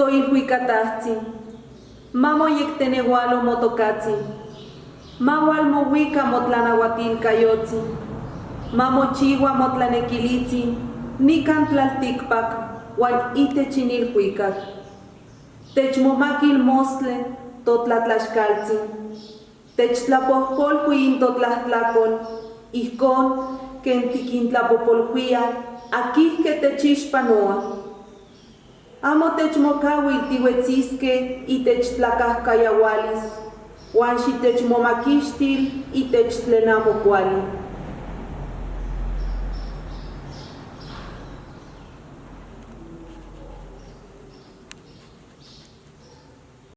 toilhuicatahtzin, mamoyecteneualo motocatzin, maualmouica motlanauatilcayotzin, mamochiua motlanequilitzin, nican tlalticpac, uan itechinilhuicac. Techmomaquil mostle, totlatlaxcaltzin, techtlapohpolhui totlahtlacolh, ijcon ken tiquintlapopolhuia, aquihque techixpanoa. Amo techmocauil tihuetzisque itechtlacahcayaualis, uan xitechmomaquixtil itech tlen amo cuali.